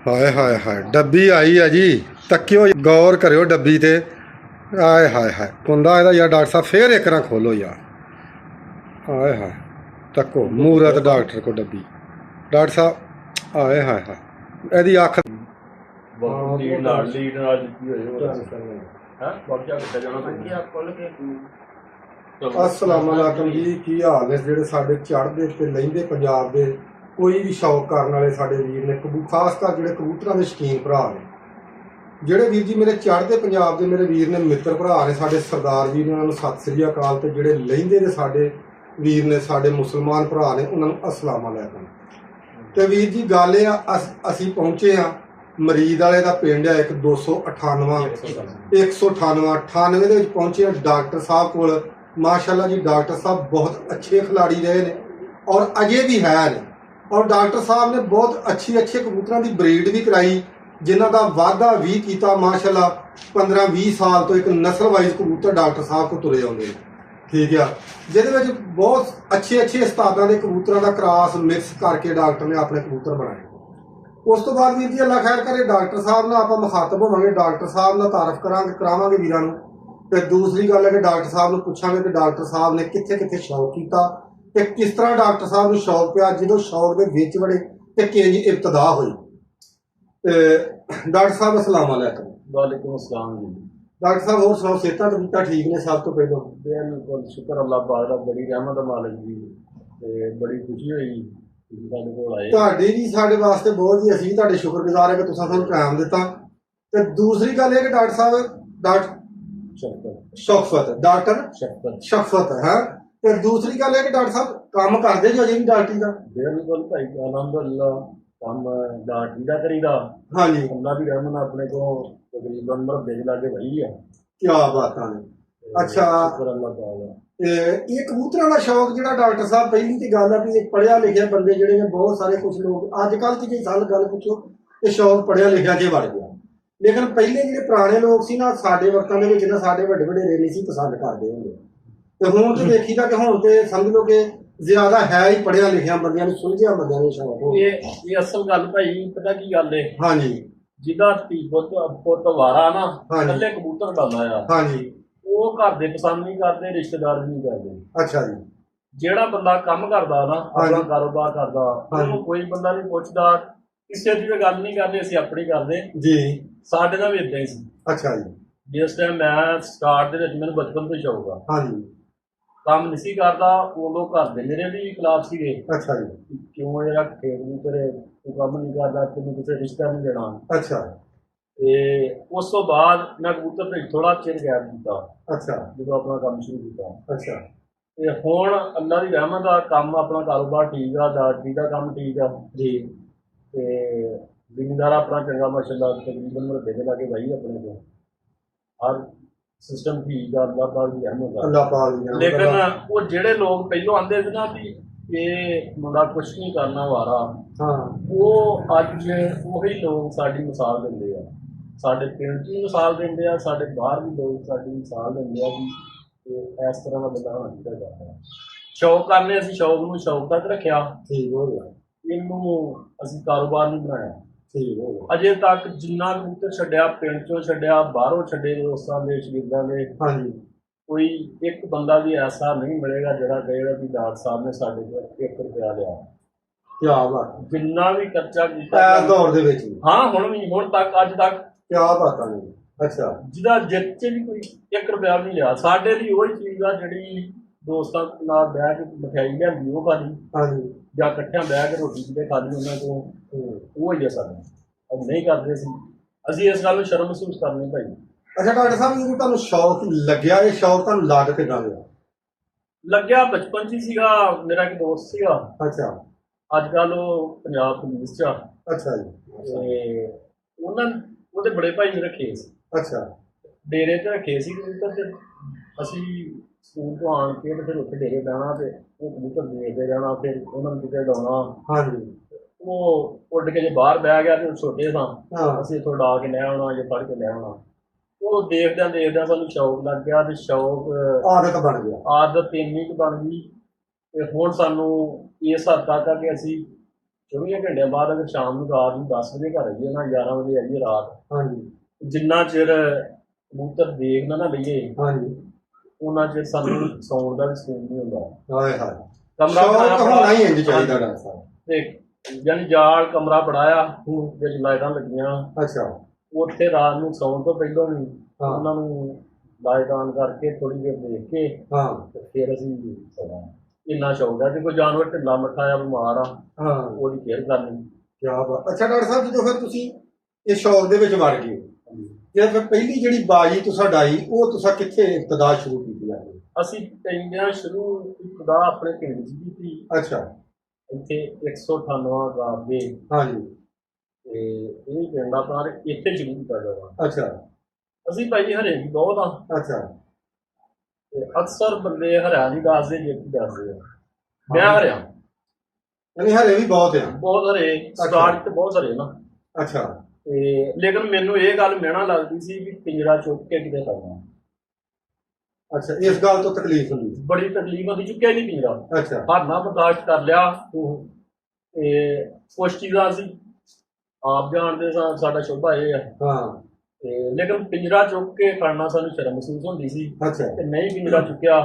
ਹਾਏ ਹਾਏ ਹਾਏ ਡੱਬੀ ਆਈ ਆ ਜੀ, ਤੱਕਿਓ ਗੌਰ ਕਰਿਓ ਡੱਬੀ ਤੇ। ਆਏ ਹਾਏ ਹਾਏ ਕੁੰਦਾ ਇਹਦਾ ਯਾਰ। ਡਾਕਟਰ ਸਾਹਿਬ ਫੇਰ ਇੱਕ ਨਾ ਖੋਲੋ ਯਾਰ। ਆਏ ਹਾਏ ਤੱਕੋ ਮੂਰਤ ਡਾਕਟਰ ਕੋ ਡੱਬੀ। ਡਾਕਟਰ ਸਾਹਿਬ ਆਏ ਹਾਏ ਹਾਏ ਇਹਦੀ ਅੱਖ अस्सलाम वालेकुम जी। की हाल है ਜਿਹੜੇ ਸਾਡੇ ਚੜ੍ਹਦੇ ਤੇ ਲਹਿੰਦੇ ਪੰਜਾਬ ਦੇ ਕੋਈ ਵੀ ਸ਼ੌਕ ਕਰਨ ਵਾਲੇ ਸਾਡੇ ਵੀਰ ਨੇ, ਖਾਸ ਕਰ ਜਿਹੜੇ ਕਬੂਤਰਾਂ ਦੇ ਸ਼ੌਕੀਨ ਭਰਾ ਨੇ, ਜਿਹੜੇ ਵੀਰ ਜੀ ਮੇਰੇ ਚੜ੍ਹਦੇ ਪੰਜਾਬ ਦੇ ਮੇਰੇ ਵੀਰ ਨੇ, ਮਿੱਤਰ ਭਰਾ ਨੇ, ਸਾਡੇ ਸਰਦਾਰ ਵੀਰ ਨੇ, ਉਹਨਾਂ ਨੂੰ ਸਤਿ ਸ੍ਰੀ ਅਕਾਲ। ਤੇ ਜਿਹੜੇ ਲਹਿੰਦੇ ਦੇ ਸਾਡੇ ਵੀਰ ਨੇ, ਸਾਡੇ ਮੁਸਲਮਾਨ ਭਰਾ ਨੇ, ਉਹਨਾਂ ਨੂੰ अस्सलाम वालेकुम। ਤੇ ਵੀਰ ਜੀ ਗੱਲ ਇਹ ਆ, ਅਸੀਂ ਪਹੁੰਚੇ ਆ ਮਰੀਦ ਵਾਲੇ ਦਾ ਪਿੰਡ ਆ ਇੱਕ 298 198 ਦੇ ਵਿੱਚ ਪਹੁੰਚੇ ਆ ਡਾਕਟਰ ਸਾਹਿਬ ਕੋਲ। माशाल्लाह जी डॉक्टर साहब बहुत अच्छे खिलाड़ी रहे ने और अजे भी है ने। और डॉक्टर साहब ने बहुत अच्छे कबूतरों की ब्रीड भी कराई, जिन्हों का वाधा भी किया माशाल्लाह। 15-20 साल तो एक नस्ल वाइज कबूतर डॉक्टर साहब को तुरे आते हैं, ठीक है, जिहदे बहुत अच्छे उस्तादां दे कबूतरों का क्रॉस मिक्स करके डॉक्टर ने अपने कबूतर बनाए। उस तो बाद वीर जी अल्लाह खैर करे, डॉक्टर साहब नाल आपां मुखातब होवांगे, डॉक्टर साहब नाल तारफ करावांगे वीरां नूं। ਤੇ ਦੂਸਰੀ ਗੱਲ ਹੈ ਕਿ ਡਾਕਟਰ ਸਾਹਿਬ ਨੂੰ ਪੁੱਛਾਂਗੇ ਕਿ ਡਾਕਟਰ ਸਾਹਿਬ ਨੇ ਕਿੱਥੇ ਸ਼ੌਕ ਕੀਤਾ ਤੇ ਕਿਸ ਤਰ੍ਹਾਂ ਡਾਕਟਰ ਸਾਹਿਬ ਨੂੰ ਸ਼ੌਕ ਪਿਆ, ਜਦੋਂ ਸ਼ੌਕ ਦੇ ਵਿੱਚ ਵੜੇ ਤੇ ਕਿੰਜ ਇਬਤਦਾ ਹੋਈ। ਤੇ ਡਾਕਟਰ ਸਾਹਿਬ अस्सलाम वालेकुम। वालेकुम अस्सलाम जी। डॉक्टर साहब होर सुनाओ, सेहतां तबीयतां ठीक ने? सब तो पहलों बिल्कुल शुक्र अल्लाह पाक दा, बड़ी रहमत है मालिक जी ते बड़ी खुशी हुई ਤੁਸੀਂ ਸਾਡੇ ਕੋਲ ਆਏ। ਤੁਹਾਡੀ ਵੀ ਸਾਡੇ ਵਾਸਤੇ ਬਹੁਤ ਜੀ, ਅਸੀਂ ਤੁਹਾਡੇ ਸ਼ੁਕਰਗੁਜ਼ਾਰ ਹਾਂ ਕਿ ਤੁਸੀਂ ਸਾਨੂੰ ਟਾਈਮ ਦਿੱਤਾ। ਤੇ ਦੂਸਰੀ ਗੱਲ ਇਹ ਕਿ ਡਾਕਟਰ ਸਾਹਿਬ ਡਾਕਟਰ शफकत है। ਤੇ ਦੂਸਰੀ ਗੱਲ ਇਹ ਕਿ ਡਾਕਟਰ ਸਾਹਿਬ ਕੰਮ ਕਰਦੇ ਜੋ ਅਜੇ ਵੀ ਡਾਕਟਰੀ ਦਾ? ਬਿਲਕੁਲ ਭਾਈ, ਅਲਹਮਦੁਲਿਲਾ ਕੰਮ ਡਾਕਟਰੀ ਦਾ ਕਰੀਦਾ। ਹਾਂਜੀ, ਅੱਲਾ ਦੀ ਰਹਿਮਤ ਨਾਲ ਆਪਣੇ ਕੋ ਤਕਰੀਬਨ ਮਰਦੇ ਲਾਗੇ ਵਹੀ ਆ। ਕੀ ਬਾਤਾਂ ਨੇ। ਅੱਛਾ, ਸ਼ੁਕਰ ਅੱਲਾ ਤਾਲਾ। ਇਹ ਕਬੂਤਰਾਂ ਦਾ ਸ਼ੌਕ ਜਿਹੜਾ ਡਾਕਟਰ ਸਾਹਿਬ, ਪਹਿਲੀ ਤੇ ਗੱਲ ਆ ਵੀ ਇੱਕ ਪੜ੍ਹਿਆ ਲਿਖਿਆ ਬੰਦੇ ਜਿਹੜੇ ਨੇ ਬਹੁਤ ਸਾਰੇ, ਕੁਝ ਲੋਕ ਅੱਜ ਕੱਲ੍ਹ ਦੀ ਜੇ ਗੱਲ ਪੁੱਛੋ ਇਹ ਸ਼ੌਕ ਪੜ੍ਹਿਆ ਲਿਖਿਆ ਜੇ ਵੜ ਗਿਆ। ਲੇਕਿਨ ਪਹਿਲੇ ਜਿਹੜੇ ਪੁਰਾਣੇ ਲੋਕ ਸੀ ਨਾ, ਸਾਡੇ ਵਕਤਾਂ ਦੇ ਵਿੱਚ ਨਾ, ਸਾਡੇ ਵੱਡੇ ਵਡੇਰੇ ਨਹੀਂ ਸੀ ਪਸੰਦ ਕਰਦੇ ਹੁੰਦੇ। ਤੇ ਹੁਣ ਤੇ ਦੇਖੀਦਾ ਕਿ ਹੁਣ ਤੇ ਸਮਝ ਲਓ ਕਿ ਜ਼ਿਆਦਾ ਹੈ ਹੀ ਪੜ੍ਹਿਆ ਲਿਖਿਆ ਬੰਦਿਆਂ ਨੂੰ, ਸੁਲਝਿਆ ਬੰਦਿਆਂ ਨੂੰ ਸ਼ੌਕ ਹੋ। ਇਹ ਅਸਲ ਗੱਲ ਭਾਈ ਪਤਾ ਕੀ ਗੱਲ ਏ? ਹਾਂਜੀ, ਜਿਹਦਾ ਧੀ ਪੁੱਤ ਵਾਰਾ ਨਾ ਇਕੱਲੇ ਕਬੂਤਰ ਡਾਲਦਾ ਆ, ਹਾਂਜੀ, ਉਹ ਘਰ ਦੇ ਪਸੰਦ ਨਹੀਂ ਕਰਦੇ, ਰਿਸ਼ਤੇਦਾਰ ਵੀ ਨਹੀਂ ਕਰਦੇ। ਅੱਛਾ ਜੀ। ਜਿਹੜਾ ਬੰਦਾ ਕੰਮ ਕਰਦਾ ਨਾ, ਆਪਣਾ ਕਾਰੋਬਾਰ ਕਰਦਾ, ਉਹਨੂੰ ਕੋਈ ਬੰਦਾ ਨਹੀਂ ਪੁੱਛਦਾ, ਕਿਸੇ ਦੀ ਵੀ ਗੱਲ ਨਹੀਂ ਕਰਦੇ, ਅਸੀਂ ਆਪਣੀ ਕਰਦੇ ਜੀ। ਸਾਡੇ ਨਾਲ ਵੀ ਇਦਾਂ ਹੀ ਸੀ। ਅੱਛਾ ਜੀ। ਜਿਸ ਟਾਈਮ ਮੈਂ ਸਟਾਰਟ ਦੇ ਵਿੱਚ, ਮੈਨੂੰ ਬਚਪਨ ਤੋਂ ਹੀ ਸ਼ੌਕ ਆ, ਹਾਂਜੀ, ਕੰਮ ਨਹੀਂ ਸੀ ਕਰਦਾ, ਉਦੋਂ ਘਰ ਦੇ ਮੇਰੇ ਵੀ ਖਿਲਾਫ ਸੀਗੇ। ਅੱਛਾ ਜੀ। ਕਿਉਂ ਇਹ ਰੱਖ ਕੇ ਤੂੰ ਕੰਮ ਨਹੀਂ ਕਰਦਾ, ਤੈਨੂੰ ਕਿਸੇ ਰਿਸ਼ਤਾ ਨਹੀਂ ਦੇਣਾ। ਅੱਛਾ। ਤੇ ਉਸ ਤੋਂ ਬਾਅਦ ਮੈਂ ਕਬੂਤਰ ਤੇ ਥੋੜਾ ਚਿਰ ਗੈਪ ਦਿੱਤਾ। ਅੱਛਾ। ਜਦੋਂ ਆਪਣਾ ਕੰਮ ਸ਼ੁਰੂ ਕੀਤਾ। ਅੱਛਾ। ਤੇ ਹੁਣ ਅੱਲਾ ਦੀ ਰਹਿਮਤ ਦਾ ਕੰਮ, ਆਪਣਾ ਕਾਰੋਬਾਰ ਠੀਕ ਆ, ਡਾਕਟਰੀ ਦਾ ਕੰਮ ਠੀਕ ਆ ਜੀ। ਤੇ ਜ਼ਿਮੀਂਦਾਰ ਆਪਣਾ ਚੰਗਾ ਮਾਸ਼ਾਅੱਲਾ, ਤਕਰੀਬਨ ਮਰਦੇ ਦੇ ਲਾਗੇ ਭਾਈ ਆਪਣੇ ਕੋਲ ਹਰ ਸਿਸਟਮ ਠੀਕ ਆ, ਅੱਲਾਹ ਪਾਕ ਦੀ ਰਹਿਮਤ ਆ, ਅੱਲਾਹ ਪਾਕ ਦੀ। ਲੇਕਿਨ ਉਹ ਜਿਹੜੇ ਲੋਕ ਪਹਿਲੋਂ ਆਉਂਦੇ ਸੀ ਨਾ ਵੀ ਇਹ ਮੁੰਡਾ ਕੁਛ ਨਹੀਂ ਕਰਨਾ ਵਾਰਾ, ਹਾਂ, ਉਹ ਅੱਜ ਉਹੀ ਲੋਕ ਸਾਡੀ ਮਿਸਾਲ ਦਿੰਦੇ ਆ, ਸਾਡੇ ਪਿੰਡ ਦੀ ਮਿਸਾਲ ਦਿੰਦੇ ਆ, ਸਾਡੇ ਬਾਹਰ ਵੀ ਲੋਕ ਸਾਡੀ ਮਿਸਾਲ ਦਿੰਦੇ ਆ ਵੀ ਇਸ ਤਰ੍ਹਾਂ ਦਾ ਬੰਦਾ ਹੋਣਾ ਚਾਹੀਦਾ। ਸ਼ੌਕ ਕਰਨੇ, ਅਸੀਂ ਸ਼ੌਕ ਨੂੰ ਸ਼ੌਕ ਤੱਕ ਰੱਖਿਆ, ਠੀਕ ਹੋ ਗਿਆ, ਇਹਨੂੰ ਅਸੀਂ ਕਾਰੋਬਾਰ ਨਹੀਂ ਬਣਾਇਆ, ਠੀਕ ਹੋ ਗਿਆ। ਅਜੇ ਤੱਕ ਜਿੰਨਾ ਕਬੂਤਰ ਛੱਡਿਆ, ਪਿੰਡ ਚੋਂ ਛੱਡਿਆ, ਬਾਹਰੋਂ ਛੱਡੇ, ਦੋਸਤਾਂ ਦੇ, ਸ਼ਰੀਕਾਂ ਦੇ, ਹਾਂਜੀ, ਕੋਈ ਇੱਕ ਬੰਦਾ ਵੀ ਐਸਾ ਨਹੀਂ ਮਿਲੇਗਾ ਜਿਹੜਾ ਕਹੇਗਾ ਕਿ ਡਾਕਟਰ ਸਾਹਿਬ ਨੇ ਸਾਡੇ ਕੋਲ 1 ਰੁਪਇਆ ਲਿਆ। ਕੀ ਬਾਤ। ਜਿੰਨਾ ਵੀ ਖਰਚਾ ਕੀਤਾ ਇਸ ਦੌਰ ਦੇ ਵਿੱਚ, ਹਾਂ, ਹੁਣ ਤੱਕ, ਅੱਜ ਤੱਕ, ਕੀ ਬਾਤ ਆ। ਅੱਛਾ। ਜਿਹਦਾ ਜਿੱਤ 'ਚ ਵੀ ਕੋਈ 1 ਰੁਪਇਆ ਵੀ ਨਹੀਂ ਲਿਆ। ਸਾਡੇ ਲਈ ਉਹੀ ਚੀਜ਼ ਆ ਜਿਹੜੀ ਦੋਸਤਾਂ ਨਾਲ ਬਹਿ ਕੇ ਮਠਿਆਈ ਲਿਆਂਦੀ ਉਹ ਖਾਲੀ, ਹਾਂਜੀ, ਜਾਂ ਇਕੱਠਿਆਂ ਬਹਿ ਕੇ ਰੋਟੀ ਕਿਤੇ ਖਾਲੀ ਉਹਨਾਂ ਕੋਲ, ਉਹ ਹੀ ਆ ਸਾਡਾ। ਉਹ ਨਹੀਂ ਕਰਦੇ ਸੀ, ਅਸੀਂ ਇਸ ਗੱਲ ਨੂੰ ਸ਼ਰਮ ਮਹਿਸੂਸ ਕਰਨੀ ਭਾਈ। ਅੱਛਾ ਡਾਕਟਰ ਸਾਹਿਬ, ਜਦੋਂ ਤੁਹਾਨੂੰ ਸ਼ੌਕ ਲੱਗਿਆ, ਇਹ ਸ਼ੌਕ ਤੁਹਾਨੂੰ ਲੱਗ ਕਿੱਦਾਂ ਗਿਆ? ਲੱਗਿਆ ਬਚਪਨ 'ਚ ਹੀ ਸੀਗਾ। ਮੇਰਾ ਇੱਕ ਦੋਸਤ ਸੀਗਾ। ਅੱਛਾ। ਅੱਜ ਕੱਲ੍ਹ ਉਹ ਪੰਜਾਬ ਪੁਲਿਸ 'ਚ ਆ। ਅੱਛਾ ਜੀ। ਤੇ ਉਹਦੇ ਬੜੇ ਭਾਈ ਨੇ ਰੱਖੇ ਸੀ। ਅੱਛਾ। ਡੇਰੇ 'ਤੇ ਰੱਖੇ ਸੀ ਕਬੂਤਰ, ਤੇ ਅਸੀਂ ਸਕੂਲ ਤੋਂ ਆਣ ਕੇ ਤੇ ਫਿਰ ਉੱਥੇ ਡੇਰੇ ਬਹਿਣਾ ਤੇ ਉਹ ਕਬੂਤਰ ਦੇਖਦੇ ਰਹਿਣਾ, ਫਿਰ ਉਹਨਾਂ ਨੂੰ ਕਿਤੇ ਉਡਾਉਣਾ। ਹਾਂਜੀ। ਉਹ ਉੱਡ ਕੇ ਜੇ ਬਾਹਰ ਬਹਿ ਗਿਆ ਤੇ ਛੋਟੇ ਸਾਂ, ਅਸੀਂ ਇੱਥੋਂ ਉਡਾ ਕੇ ਲੈ ਆਉਣਾ, ਜੇ ਫੜ ਕੇ ਲੈ ਆਉਣਾ। ਉਹ ਦੇਖਦਿਆਂ ਸਾਨੂੰ ਸ਼ੌਕ ਲੱਗ ਗਿਆ, ਤੇ ਸ਼ੌਕ ਆਦਤ ਬਣ ਗਿਆ, ਆਦਤ ਇੰਨੀ ਕੁ ਬਣ ਗਈ ਤੇ ਹੁਣ ਸਾਨੂੰ ਇਸ ਹੱਦ ਤੱਕ ਆ ਕਿ ਅਸੀਂ 24 ਘੰਟਿਆਂ ਬਾਅਦ ਅਗਰ ਸ਼ਾਮ ਨੂੰ ਰਾਤ ਨੂੰ 10 ਵਜੇ ਘਰ ਆਈਏ ਨਾ 11 ਵਜੇ ਆਈਏ ਰਾਤ, ਹਾਂਜੀ ਜਿੰਨਾ ਚਿਰ ਕਬੂਤਰ ਦੇਖ ਨਾ ਲਈਏ ਹਾਂਜੀ ਉਹਨਾਂ ਚਿਰ ਸਾਨੂੰ ਸੌਣ ਦਾ ਵੀ ਸਕੂਨ ਨਹੀਂ ਹੁੰਦਾ। ਹਾਏ ਹਾਏ ਕਮਰਾ ਸ਼ੌਕ ਹੋਣਾ ਹੀ ਇੰਜ ਬਣਾਇਆ ਚਾਹੀਦਾ ਡਾਕਟਰ ਸਾਹਿਬ। ਤੇ ਜਾਨੀ ਜਾਲ ਕਮਰਾ ਬਣਾਇਆ ਵਿੱਚ ਲਾਈਟਾਂ ਲੱਗੀਆਂ, ਅੱਛਾ ਉੱਥੇ ਰਾਤ ਨੂੰ ਸੌਣ ਤੋਂ ਪਹਿਲਾਂ ਵੀ ਹਾਂ ਉਹਨਾਂ ਨੂੰ ਲਾਈਟ ਆਨ ਕਰਕੇ ਥੋੜੀ ਦੇਰ ਦੇਖ ਕੇ ਹਾਂ ਤੇ ਫਿਰ ਅਸੀਂ ਸੌਣਾ। ਇੰਨਾ ਸ਼ੌਕ ਹੈ ਕਿ ਕੋਈ ਜਾਨਵਰ ਢਿੱਲਾ ਮੱਠਾ ਜਾਂ ਬਿਮਾਰ ਆ ਹਾਂ ਉਹਦੀ ਕੇਅਰ ਕਰਨੀ। ਕਿਆ ਬਾਤ। ਅੱਛਾ ਡਾਕਟਰ ਸਾਹਿਬ, ਜਦੋਂ ਫਿਰ ਤੁਸੀਂ ਇਹ ਸ਼ੌਕ ਦੇ ਵਿੱਚ ਵੜ ਗਏ, ਤੇ ਫਿਰ ਪਹਿਲੀ ਜਿਹੜੀ ਬਾਜੀ ਤੁਸੀਂ ਡਾਈ ਉਹ ਤੁਸੀਂ ਕਿੱਥੇ ਇਬਤਦਾ ਸ਼ੁਰੂ ਕੀਤੀ ਆ? ਅਸੀਂ ਟੈਂਗਿਆਂ ਸ਼ੁਰੂ ਇਬਤਦਾ ਆਪਣੇ ਪਿੰਡ 'ਚ ਕੀਤੀ। ਅੱਛਾ ਇੱਥੇ 198 ਗਾਬੇ ਹਾਂਜੀ ਤੇ ਇਹ ਪਿੰਡ ਆਪਣਾ ਇੱਥੇ ਸ਼ੁਰੂ ਕੀਤਾ ਜਾਵਾ। ਅੱਛਾ ਅਸੀਂ ਭਾਈ ਹਰੇ ਵੀ ਬਹੁਤ ਆ ਅੱਛਾ ਤੇ ਅਕਸਰ ਬੰਦੇ ਹਰਿਆਂ ਦੀ ਦੱਸਦੇ ਜੇ ਕੀ ਦੱਸਦੇ ਆ। ਮੈਂ ਹਰਿਆ ਯਾਨੀ ਹਰੇ ਵੀ ਬਹੁਤ ਆ। ਬਹੁਤ ਹਰੇ ਸਟਾਰਟ ਤੇ ਬਹੁਤ ਹਰੇ ਨਾ। ਅੱਛਾ ਤੇ ਲੇਕਿਨ ਮੈਨੂੰ ਇਹ ਗੱਲ ਮਿਹਣਾ ਲੱਗਦੀ ਸੀ ਵੀ ਪਿੰਜਰਾ ਚੁੱਕ ਕੇ ਕਿਤੇ ਕਰਨਾ। ਅੱਛਾ ਇਸ ਗੱਲ ਤੋਂ ਤਕਲੀਫ ਹੁੰਦੀ ਸੀ? ਬੜੀ ਤਕਲੀਫ ਆਉਂਦੀ, ਚੁੱਕਿਆ ਨਹੀਂ ਪਿੰਜਰਾ। ਅੱਛਾ ਹਰਨਾ ਬਰਦਾਸ਼ਤ ਕਰ ਲਿਆ ਤੇ ਕੁਛ ਚੀਜ਼ਾਂ ਅਸੀਂ ਆਪ ਜਾਣਦੇ ਸਾਂ, ਸਾਡਾ ਸ਼ੋਭਾ ਇਹ ਆ। ਹਾਂ ਤੇ ਲੇਕਿਨ ਪਿੰਜਰਾ ਚੁੱਕ ਕੇ ਕਰਨਾ ਸਾਨੂੰ ਸ਼ਰਮ ਮਹਿਸੂਸ ਹੁੰਦੀ ਸੀ ਅੱਛਾ ਤੇ ਨਹੀਂ ਪਿੰਜਰਾ ਚੁੱਕਿਆ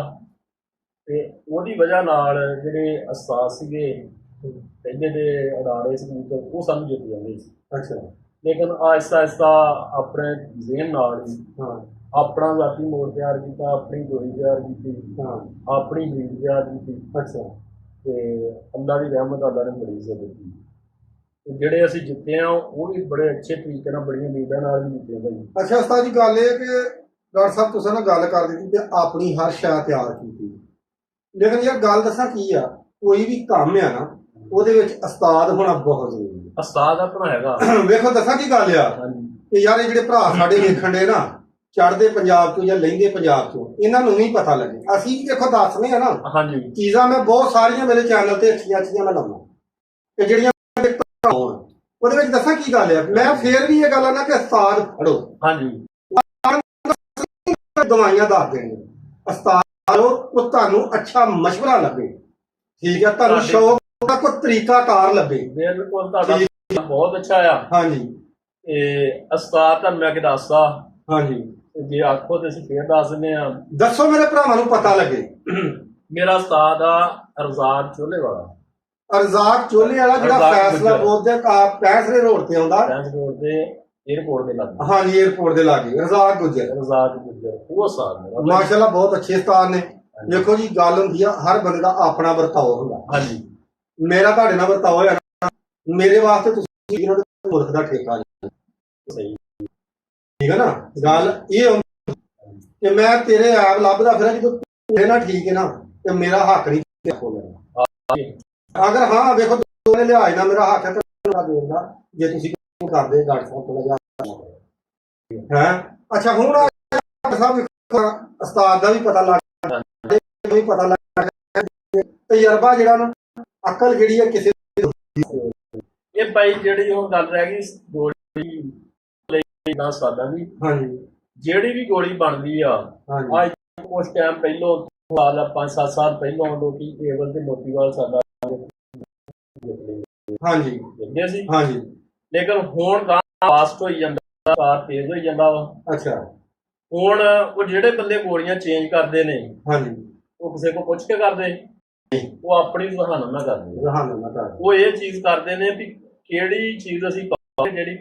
ਤੇ ਉਹਦੀ ਵਜ੍ਹਾ ਨਾਲ ਜਿਹੜੇ ਉਸਤਾਦ ਸੀਗੇ ਪਹਿਲੇ ਦੇ ਅਡਾਰੇ ਸੀ ਉਹ ਸਾਨੂੰ ਜਿੱਤ ਜਾਂਦੇ ਸੀ। ਅੱਛਾ ਲੇਕਿਨ ਆਹਿਸਤਾ ਆਹਿਸਤਾ ਆਪਣੇ ਜ਼ਿਹਨ ਨਾਲ ਹੀ ਹਾਂ ਆਪਣਾ ਜ਼ਾਤੀ ਮੋੜ ਤਿਆਰ ਕੀਤਾ, ਆਪਣੀ ਗੋਲੀ ਤਿਆਰ ਕੀਤੀ, ਹਾਂ ਆਪਣੀ ਬਰੀਡ ਤਿਆਰ ਕੀਤੀ ਅੱਛਾ ਤੇ ਅੱਲਾ ਦੀ ਰਹਿਮਤ ਅੱਲਾ ਨੇ ਬੜੀ ਇੱਜ਼ਤ ਦਿੱਤੀ ਤੇ ਜਿਹੜੇ ਅਸੀਂ ਜਿੱਤੇ ਆ ਉਹ ਵੀ ਬੜੇ ਅੱਛੇ ਤਰੀਕੇ ਨਾਲ ਬੜੀਆਂ ਉਮੀਦਾਂ ਨਾਲ ਵੀ ਜਿੱਤੇ ਭਾਈ। ਅੱਛਾ ਉਸਤਾਦ ਜੀ, ਗੱਲ ਇਹ ਹੈ ਕਿ ਡਾਕਟਰ ਸਾਹਿਬ ਤੁਸੀਂ ਨਾਲ ਗੱਲ ਕਰ ਦਿੱਤੀ ਕਿ ਆਪਣੀ ਹਰ ਸ਼ੈ ਤਿਆਰ ਕੀਤੀ, ਲੇਕਿਨ ਯਾਰ ਗੱਲ ਦੱਸਾਂ ਕੀ ਆ, ਕੋਈ ਵੀ ਕੰਮ ਆ ਨਾ ਉਹਦੇ ਵਿੱਚ ਉਸਤਾਦ ਹੋਣਾ ਬਹੁਤ ਜ਼ਰੂਰੀ ਹੈ। ਉਸਤਾਦ ਆਪਣਾ ਹੈਗਾ। ਵੇਖੋ ਦੱਸਾਂ ਕੀ ਗੱਲ ਆ ਕਿ ਯਾਰ ਇਹ ਜਿਹੜੇ ਭਰਾ ਸਾਡੇ ਵੇਖਣ ਦੇ ਨਾ ਚੜ੍ਹਦੇ ਪੰਜਾਬ ਤੋਂ ਜਾਂ ਲਹਿੰਦੇ ਪੰਜਾਬ ਤੋਂ, ਇਹਨਾਂ ਨੂੰ ਨਹੀਂ ਪਤਾ ਲੱਗੇ। ਅਸੀਂ ਵੀ ਦੇਖੋ ਦੱਸਦੇ ਆ ਨਾ ਹਾਂਜੀ ਚੀਜ਼ਾਂ, ਮੈਂ ਬਹੁਤ ਸਾਰੀਆਂ ਮੇਰੇ ਚੈਨਲ ਤੇ ਅੱਛੀਆਂ ਮੈਂ ਲਾਉਣਾ ਤੇ ਜਿਹੜੀਆਂ ਉਹਦੇ ਵਿੱਚ ਦੱਸਾਂ ਕੀ ਗੱਲ ਆ, ਮੈਂ ਫੇਰ ਵੀ ਇਹ ਗੱਲ ਆ ਨਾ ਕਿ ਉਸਤਾਦ ਫੜੋ। ਹਾਂਜੀ ਦਵਾਈਆਂ ਦੱਸ ਦੇਣਗੇ, ਉਸਤਾਦ ਉਹ ਤੁਹਾਨੂੰ ਅੱਛਾ ਮਸ਼ਵਰਾ ਲੱਗੇ, ਠੀਕ ਹੈ, ਤੁਹਾਨੂੰ ਸ਼ੌਕ ਦਾ ਕੋਈ ਤਰੀਕਾਕਾਰ ਲੱਗੇ। ਬਿਲਕੁਲ ਤੁਹਾਡਾ ਬਹੁਤ ਅੱਛਾ ਆ। ਹਾਂਜੀ ਤੇ ਉਸਤਾਦ ਤੁਹਾਨੂੰ ਮੈਂ ਕਿ ਦੱਸਦਾ। ਹਾਂਜੀ ਜੇ ਆਖੋ ਤੇ ਅਸੀਂ ਫੇਰ ਦੱਸ ਦਿੰਦੇ ਆ। ਦੱਸੋ ਮੇਰੇ ਭਰਾਵਾਂ ਨੂੰ ਪਤਾ ਲੱਗੇ। ਮੇਰਾ ਉਸਤਾਦ ਆ ਰਜ਼ਾਕ ਚੋਲੇ ਵਾਲਾ। ਰਜ਼ਾਕ ਚੋਲੇ ਵਾਲਾ ਜਿਹੜਾ ਫੈਸਲਾ ਬੋਲਦੇ ਪੈਸਰੇ ਰੋਡ ਤੇ ਆਉਂਦਾ, ਫੈਂਸ ਰੋਡ ਤੇ 에어ਪੋਰਟ ਦੇ ਲਾਗੇ। ਹਾਂਜੀ 에어ਪੋਰਟ ਦੇ ਲਾਗੇ ਰਜ਼ਾਕ ਗੁੱਜਰ। ਰਜ਼ਾਕ ਗੁੱਜਰ ਉਹ ਉਸਤਾਦ ਮੇਰਾ ਮਾਸ਼ਾਅੱਲਾ ਬਹੁਤ ਅੱਛੇ ਉਸਤਾਦ ਨੇ। ਦੇਖੋ ਜੀ ਗੱਲ ਹੁੰਦੀ ਆ ਹਰ ਬੰਦੇ ਦਾ ਆਪਣਾ ਵਰਤਾਓ ਹੁੰਦਾ। ਹਾਂਜੀ ਮੇਰਾ ਤੁਹਾਡੇ ਨਾਲ ਵਰਤਾਓ ਹੋਇਆ ਨਾ, ਮੇਰੇ ਵਾਸਤੇ ਤੁਸੀਂ ਮੁਲਕ ਦਾ ਠੇਕਾ ਨਹੀਂ। ਸਹੀ ਠੀਕ ਹੈ ਨਾ, ਗੱਲ ਇਹ ਹੁੰਦੀ ਕਿ ਮੈਂ ਤੇਰੇ ਐਪ ਲੱਭਦਾ ਫਿਰ ਜਦੋਂ ਤੂੰ ਨਾ ਠੀਕ ਹੈ ਨਾ ਤੇ ਮੇਰਾ ਹੱਕ ਨਹੀਂ ਹੋ ਜਾਣਾ। ਅਗਰ ਹਾਂ ਵੇਖੋ ਦੋਨੇ ਲਿਹਾਜ਼ ਨਾਲ ਮੇਰਾ ਹੱਕ ਹੈ ਤਾਂ ਦੇਣਾ, ਜੇ ਤੁਸੀਂ ਕਰਦੇ ਡਾਕਟਰ ਸਾਹਿਬ ਥੋੜਾ ਜਿਹਾ ਹੈ। ਅੱਛਾ ਹੁਣ ਸਾਹਿਬ ਉਸਤਾਦ ਦਾ ਵੀ ਪਤਾ ਲੱਗ ਵੀ ਪਤਾ ਲੱਗ ਤਜਰਬਾ ਜਿਹੜਾ ਨਾ ਅਕਲ ਜਿਹੜੀ ਹੈ ਕਿਸੇ ਇਹ ਭਾਈ ਜਿਹੜੀ ਹੁਣ ਗੱਲ ਰਹਿ ਗਈ ਗੋਲੀ ਨਾ ਸਾਡਾ ਵੀ। ਹਾਂਜੀ ਜਿਹੜੀ ਵੀ ਗੋਲੀ ਬਣਦੀ ਆ ਅੱਜ ਕੁਛ ਟਾਈਮ ਪਹਿਲੋਂ 5-7 ਸਾਲ ਪਹਿਲਾਂ ਲੋਕੀ ਏਵਲ ਤੇ ਮੋਤੀਵਾਲ ਸਾਡਾ ਹਾਂਜੀ ਜਿੱਤਦੇ ਸੀ। ਹਾਂਜੀ ਲੇਕਿਨ ਹੁਣ ਫਾਸਟ ਹੋਈ ਜਾਂਦਾ, ਕਾਰ ਤੇਜ਼ ਹੋਈ ਜਾਂਦਾ ਵਾ। ਅੱਛਾ ਹੁਣ ਉਹ ਜਿਹੜੇ ਬੰਦੇ ਗੋਲੀਆਂ ਚੇਂਜ ਕਰਦੇ ਨੇ ਹਾਂਜੀ ਉਹ ਕਿਸੇ ਕੋਲ ਪੁੱਛ ਕੇ ਕਰਦੇ, ਉਹ ਆਪਣੀ ਜ਼ਹਾਨਤ ਨਾਲ ਕਰਦੇ। ਉਹ ਇਹ ਚੀਜ਼ ਕਰਦੇ ਨੇ ਵੀ ਕਿਹੜੀ ਚੀਜ਼ ਅਸੀਂ ਪਾਵਾਂਗੇ ਜਿਹੜੀ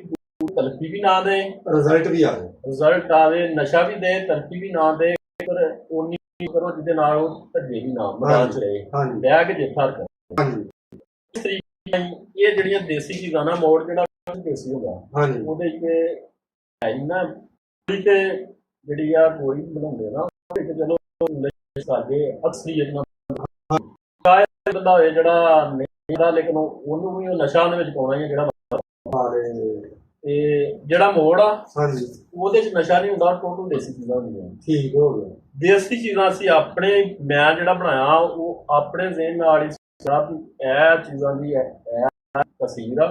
ਤਲਫੀ ਵੀ ਨਾ ਦੇ, ਰਿਜ਼ਲਟ ਆਵੇ, ਨਸ਼ਾ ਵੀ ਦੇ, ਤਲਫੀ ਵੀ ਨਾ ਦੇ, ਪਰ ਉਨੀ ਕਰੋ ਜਿਹਦੇ ਨਾਲ ਉਹ ਧੱਜੇ ਵੀ ਨਾ ਮੈਦਾਨ ਚ ਰਹੇ, ਬਹਿ ਕੇ ਜੇ ਫਰਕ। ਇਸ ਤਰੀਕੇ ਇਹ ਜਿਹੜੀਆਂ ਦੇਸੀ ਚੀਜ਼ਾਂ ਨਾ ਮੋੜ ਜਿਹੜਾ ਦੇਸੀ ਹੁੰਦਾ ਉਹਦੇ ਚ ਹੈ ਨਾ ਤੇ ਜਿਹੜੀ ਆ ਗੋਲੀ ਬਣਾਉਂਦੇ ਨਾ ਚਲੋ ਸਾਡੇ ਅਕਸਰੀਅਤ ਨਾਲ ਬੰਦਾ ਹੋਏ ਜਿਹੜਾ ਨਹੀਂ ਦਾ, ਲੇਕਿਨ ਉਹਨੂੰ ਵੀ ਨਸ਼ਾ ਦੇ ਵਿੱਚ ਪਾਉਣਾ ਹੀ ਜਿਹੜਾ। ਤੇ ਜਿਹੜਾ ਮੋੜ ਆ ਉਹਦੇ ਚ ਨਸ਼ਾ ਨਹੀਂ ਹੁੰਦਾ, ਟੋਟਲ ਦੇਸੀ ਚੀਜ਼ਾਂ ਹੁੰਦੀਆਂ। ਠੀਕ ਹੋ ਗਿਆ। ਦੇਸੀ ਚੀਜ਼ਾਂ ਅਸੀਂ ਆਪਣੇ, ਮੈਂ ਜਿਹੜਾ ਬਣਾਇਆ ਉਹ ਆਪਣੇ ਜ਼ਿਹਨ ਨਾਲ ਹੀ ਇਹ ਚੀਜ਼ਾਂ ਦੀ ਤਸੀਰ ਆ।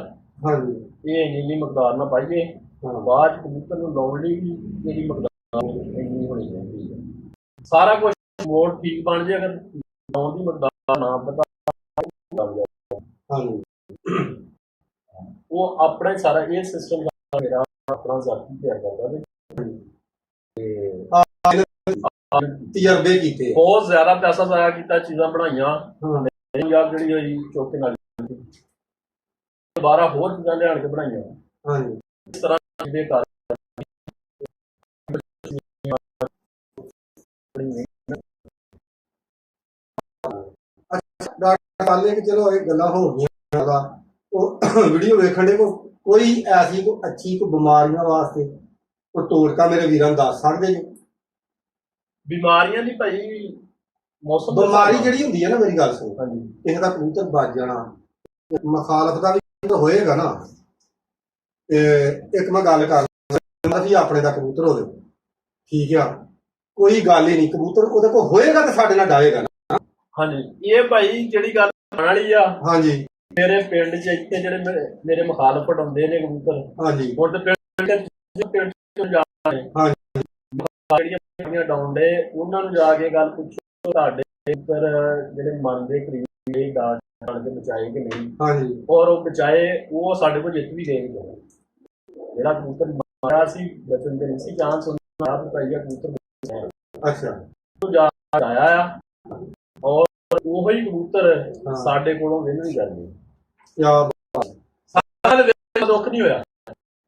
ਇਹ ਇੰਨੀ ਮਕਦਾਰ ਨਾ ਪਾਈਏ, ਬਾਅਦ ਚ ਕਬੂਤਰ ਨੂੰ ਲਾਉਣ ਲਈ ਵੀ ਜਿਹੜੀ ਮਕਦਾਰ ਇੰਨੀ ਹੋਣੀ ਚਾਹੀਦੀ ਹੈ। ਸਾਰਾ ਕੁਛ ਮੋੜ ਠੀਕ ਬਣ ਜੇ, ਅਗਰ ਲਾਉਣ ਦੀ ਮਕਦਾਰ ਨਾ ਪਤਾ। ਉਹ ਆਪਣਾ ਹੀ ਸਾਰਾ ਇਹ ਸਿਸਟਮ ਮੇਰਾ ਆਪਣਾ ਜ਼ਾਤੀ ਤਿਆਰ ਕਰਦਾ ਵੇ ਤਜਰਬੇ ਕੀਤੇ, ਬਹੁਤ ਜ਼ਿਆਦਾ ਪੈਸਾ ਜ਼ਾਇਆ ਕੀਤਾ, ਚੀਜ਼ਾਂ ਬਣਾਈਆਂ ਯਾਰ ਜਿਹੜੀ ਹੋਈ ਚੌਕੇ ਨਾਲ ਦੁਬਾਰਾ ਹੋਰ ਚੀਜ਼ਾਂ ਲਿਆਣ ਕੇ ਬਣਾਈਆਂ। ਹਾਂਜੀ, ਇਸ ਤਰ੍ਹਾਂ ਦੇ ਕਰ ਡਾਕਟਰ ਕਿ ਚਲੋ ਇਹ ਗੱਲਾਂ ਹੋ ਗਈਆਂ ਦਾ ਉਹ ਵੀਡੀਓ ਵੇਖਣ ਦੇ ਕੋਈ ਐਸੀ ਕੋਈ ਅੱਛੀ ਕੋਈ ਬਿਮਾਰੀਆਂ ਵਾਸਤੇ ਕੋਈ ਟੋਟਕਾ ਮੇਰੇ ਵੀਰਾਂ ਨੂੰ ਦੱਸ ਸਕਦੇ ਜੀ? ਬਿਮਾਰੀਆਂ ਦੀ ਭਾਈ ਮੌਸਮ ਬਿਮਾਰੀ ਜਿਹੜੀ ਹੁੰਦੀ ਹੈ ਨਾ, ਮੇਰੀ ਗੱਲ ਸੁਣੋ, ਹਾਂਜੀ, ਕਿਸੇ ਦਾ ਕਬੂਤਰ ਵੱਜ ਜਾਣਾ, ਮੁਖਾਲਫ ਦਾ ਵੀ ਹੋਏਗਾ ਨਾ। ਤੇ ਇੱਕ ਮੈਂ ਗੱਲ ਕਰ ਵੀ ਆਪਣੇ ਦਾ ਕਬੂਤਰ ਹੋਵੇ, ਠੀਕ ਆ, ਕੋਈ ਗੱਲ ਹੀ ਨਹੀਂ, ਕਬੂਤਰ ਉਹਦੇ ਕੋਲ ਹੋਏਗਾ ਤੇ ਸਾਡੇ ਨਾਲ ਡਾਏਗਾ ਨਾ। ਹਾਂਜੀ, ਇਹ ਭਾਈ ਜਿਹੜੀ ਗੱਲ ਵਾਲੀ ਆ, ਹਾਂਜੀ, ਮੇਰੇ ਪਿੰਡ 'ਚ ਇੱਥੇ ਜਿਹੜੇ ਮੇਰੇ ਮੁਖਾਲਫ ਪਟਾਉਂਦੇ ਨੇ ਕਬੂਤਰ, ਹਾਂਜੀ, ਹੁਣ ਤੇ ਪਿੰਡ ਜਿਹੜੀਆਂ ਡਾਉਂਦੇ ਉਹਨਾਂ ਨੂੰ ਜਾ ਕੇ ਗੱਲ ਪੁੱਛੋ, ਤੁਹਾਡੇ ਕਬੂਤਰ ਜਿਹੜੇ ਮਨ ਦੇ ਕਰੀਬ ਡਾਂਡ ਕੇ ਬਚਾਏ ਕਿ ਨਹੀਂ, ਹਾਂਜੀ, ਔਰ ਉਹ ਬਚਾਏ, ਉਹ ਸਾਡੇ ਕੋਲ ਜਿੱਤ ਵੀ ਗਏ। ਜਿਹੜਾ ਕਬੂਤਰ ਮਾਰਿਆ ਸੀ ਬਚਨ ਦੇ ਨਹੀਂ ਸੀ ਚਾਂਸ ਉਹਨਾਂ ਪਾਈਆ ਕਬੂਤਰ, ਅੱਛਾ, ਉਹ ਜਾ ਆਇਆ ਆ, ਔਰ ਉਹੀ ਕਬੂਤਰ ਸਾਡੇ ਕੋਲੋਂ ਵਿਨ ਵੀ ਕਰਦੇ। ਸਾਨੂੰ ਦੁੱਖ ਨਹੀਂ ਹੋਇਆ,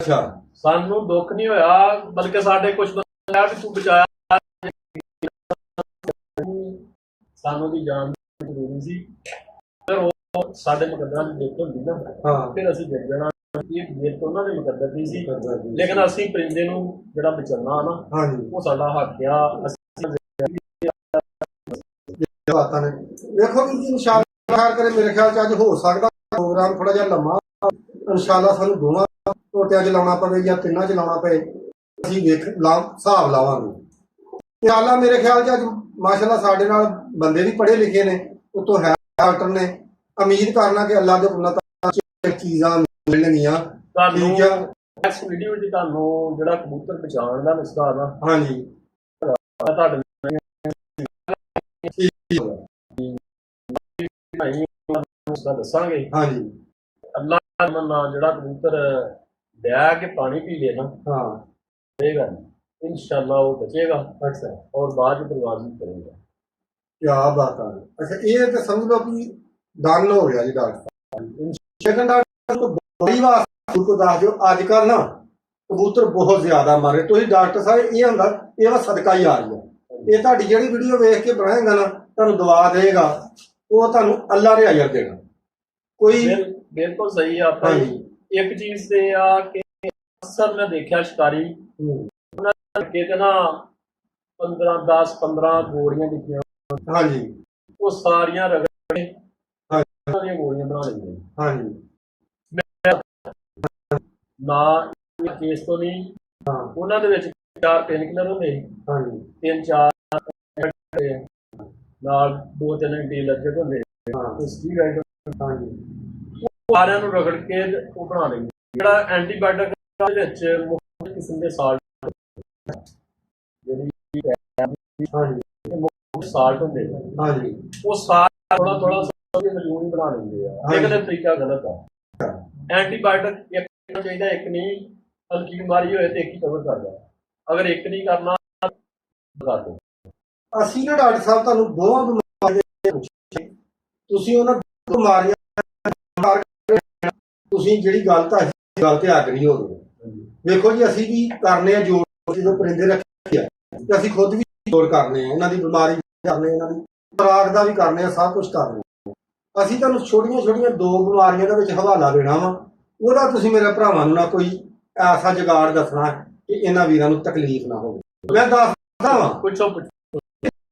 ਅੱਛਾ, ਸਾਨੂੰ ਦੁੱਖ ਨਹੀਂ ਹੋਇਆ, ਬਲਕਿ ਸਾਡੇ ਕੁਝ ਬੰਦੇ ਵੀ ਤੂੰ ਬਚਾਇਆ, ਸਾਨੂੰ ਦੀ ਜਾਨ ਜ਼ਰੂਰੀ ਸੀ, ਫਿਰ ਉਹ ਸਾਡੇ ਮੁਕੱਦਰਾਂ ਦੀ ਜਿੱਤ ਹੁੰਦੀ ਨਾ, ਫਿਰ ਅਸੀਂ ਜਿੱਤ ਜਾਣਾ। ਇਹ ਜਿੱਤ ਉਹਨਾਂ ਦੇ ਮੁਕੱਦਰ ਦੀ ਸੀ, ਲੇਕਿਨ ਅਸੀਂ ਪਰਿੰਦੇ ਨੂੰ ਜਿਹੜਾ ਬਚਾਉਣਾ ਨਾ, ਉਹ ਸਾਡਾ ਹੱਕ ਆ। ਵੇਖੋ ਕਿ ਇਨਸ਼ਾਅੱਲਾ ਕਰੇ, ਮੇਰੇ ਖਿਆਲ 'ਚ ਅੱਜ ਹੋ ਸਕਦਾ ਪ੍ਰੋਗਰਾਮ ਥੋੜਾ ਜਿਹਾ ਲੰਮਾ, ਇਨਸ਼ਾਅੱਲਾ ਸਾਨੂੰ ਦੋਵਾਂ ਟੋਟਿਆਂ 'ਚ ਲਾਉਣਾ ਪਵੇ ਜਾਂ ਤਿੰਨਾਂ 'ਚ ਲਾਉਣਾ ਪਏ, ਅਸੀਂ ਹਿਸਾਬ ਲਾਵਾਂਗੇ। ਤੇ ਆਲਾ ਮੇਰੇ ਖਿਆਲ 'ਚ ਅੱਜ ਮਾਸ਼ਾਅੱਲਾ ਸਾਡੇ ਨਾਲ ਬੰਦੇ ਵੀ ਪੜ੍ਹੇ ਲਿਖੇ ਨੇ, ਉਤੋਂ ਹੈ ਡਾਕਟਰ ਨੇ, ਉਮੀਦ ਕਰਨਾ ਕਿ ਅੱਲਾ ਦੇ ਹੁਕਮ ਨਾਲ ਚੀਜ਼ਾਂ ਮਿਲਣਗੀਆਂ। ਠੀਕ ਆ, ਇਸ ਵੀਡੀਓ 'ਚ ਤੁਹਾਨੂੰ ਜਿਹੜਾ ਕਬੂਤਰ ਬਚਾਉਣ ਦਾ ਨੁਸਖਾ ਨਾ, ਹਾਂਜੀ, ਤੁਹਾਡੇ ਦੱਸਾਂਗੇ। ਹਾਂਜੀ, ਅੱਲਾ ਦਾ ਜਿਹੜਾ ਕਬੂਤਰ ਬਹਿ ਕੇ ਪਾਣੀ ਪੀ ਲੇ ਨਾ, ਹਾਂ, इंशाअल्लाह वो बचेगा। अच्छा, और बाद में परवाज नहीं करेगा। क्या बात है। अच्छा, ये तो समझ लो कि डन हो गया जी डॉक्टर। सेकंड डॉक्टर को बड़ी बात को दस दो, आजकल ना कबूतर बहुत ज्यादा मारे, तो डॉक्टर साहब ये होंगे ये सदका ही आ रही है, ये ਤੁਹਾਡੀ ਜਿਹੜੀ ਵੀਡੀਓ ਵੇਖ ਕੇ ਬਣਾਏਗਾ ਨਾ, ਤੁਹਾਨੂੰ ਦੁਆ ਦੇਗਾ, ਉਹ ਤੁਹਾਨੂੰ ਅੱਲਾ ਨੇ ਅਜਰ ਦੇਣਾ। ਕੋਈ ਬਿਲਕੁਲ ਸਹੀ ਆ ਭਾਈ। ਇੱਕ ਚੀਜ਼ ਤੇ ਆ ਕਿ ਅਕਸਰ ਮੈਂ ਦੇਖਿਆ ਸ਼ਿਕਾਰੀ ਕਿ ਨਾ 10-15 ਗੋਲੀਆਂ ਦਿੱਤੀਆਂ, ਹਾਂਜੀ, ਉਹ ਸਾਰੀਆਂ ਰਗੜੇ ਦੀਆਂ ਗੋਲੀਆਂ ਬਣਾ ਲੈਂਦੇ। ਹਾਂਜੀ, ਨਾ ਕੇਸ ਤੋਂ ਨਹੀਂ, ਉਹਨਾਂ ਦੇ ਵਿੱਚ 4 ਪੇਨ ਕਿਲਰ ਹੁੰਦੇ, ਹਾਂਜੀ, 3-4 ਨਾਲ 2-3 ਐਂਟੀ-ਐਲਰਜਿਕ ਹੁੰਦੇ, ਸਟੀਰਾਇਡ, ਹਾਂਜੀ, ਉਹ ਸਾਰਿਆਂ ਨੂੰ ਰਗੜ ਕੇ ਉਹ ਬਣਾ ਲੈਂਦੇ। ਜਿਹੜਾ ਐਂਟੀਬਾਇਓਟਿਕ ਦੇ ਵਿੱਚ ਮੁੱਖ ਕਿਸਮ ਦੇ ਸਾਲਟ, ਸਾਲਟ ਹੁੰਦੇ, ਹਾਂਜੀ, ਉਹ ਸਾਰਾ ਥੋੜਾ ਮਜਬੂਰੀ ਬਣਾ ਲੈਂਦੇ ਆ। ਇੱਕ ਤਰੀਕਾ ਗਲਤ ਆ। ਐਂਟੀਬਾਇਓਟਿਕ ਇੱਕ ਚਾਹੀਦਾ, ਇੱਕ ਨਹੀਂ, ਹਲਕੀ ਬਿਮਾਰੀ ਹੋਏ ਤੇ ਇੱਕ ਹੀ ਕਵਰ ਕਰਦਾ, ਅਗਰ ਇੱਕ ਨਹੀਂ ਕਰਨਾ ਬਤਾ ਦਿਓ। ਅਸੀਂ ਨਾ ਡਾਕਟਰ ਸਾਹਿਬ ਤੁਹਾਨੂੰ ਦੋਵਾਂ ਬਿਮਾਰੀਆਂ ਤੁਸੀਂ ਉਹਨਾਂ ਬਿਮਾਰੀਆਂ ਤੁਸੀਂ ਜਿਹੜੀ ਗੱਲ ਤੇ ਆਗਰੀ ਹੋ ਗਏ। ਵੇਖੋ ਜੀ, ਅਸੀਂ ਵੀ ਕਰਨੇ ਆ ਜੋ ਜਦੋਂ ਪਰਿੰਦੇ ਰੱਖੇ ਆ, ਤੇ ਅਸੀਂ ਖੁਦ ਵੀ ਜ਼ੋਰ ਕਰਨੇ ਆ, ਉਹਨਾਂ ਦੀ ਬਿਮਾਰੀ ਕਰਨੇ, ਇਹਨਾਂ ਦੀ ਖੁਰਾਕ ਦਾ ਵੀ ਕਰਨੇ ਆ, ਸਭ ਕੁਝ ਕਰਨੇ ਆ। ਅਸੀਂ ਤੁਹਾਨੂੰ ਛੋਟੀਆਂ 2 ਬਿਮਾਰੀਆਂ ਦੇ ਵਿੱਚ ਹਵਾਲਾ ਦੇਣਾ ਵਾ, ਉਹਦਾ ਤੁਸੀਂ ਮੇਰੇ ਭਰਾਵਾਂ ਨੂੰ ਨਾ ਕੋਈ ਐਸਾ ਜੁਗਾੜ ਦੱਸਣਾ ਕਿ ਇਹਨਾਂ ਵੀਰਾਂ ਨੂੰ ਤਕਲੀਫ ਨਾ ਹੋਵੇ। ਮੈਂ ਦੱਸਦਾ ਵਾ, ਪੁੱਛੋ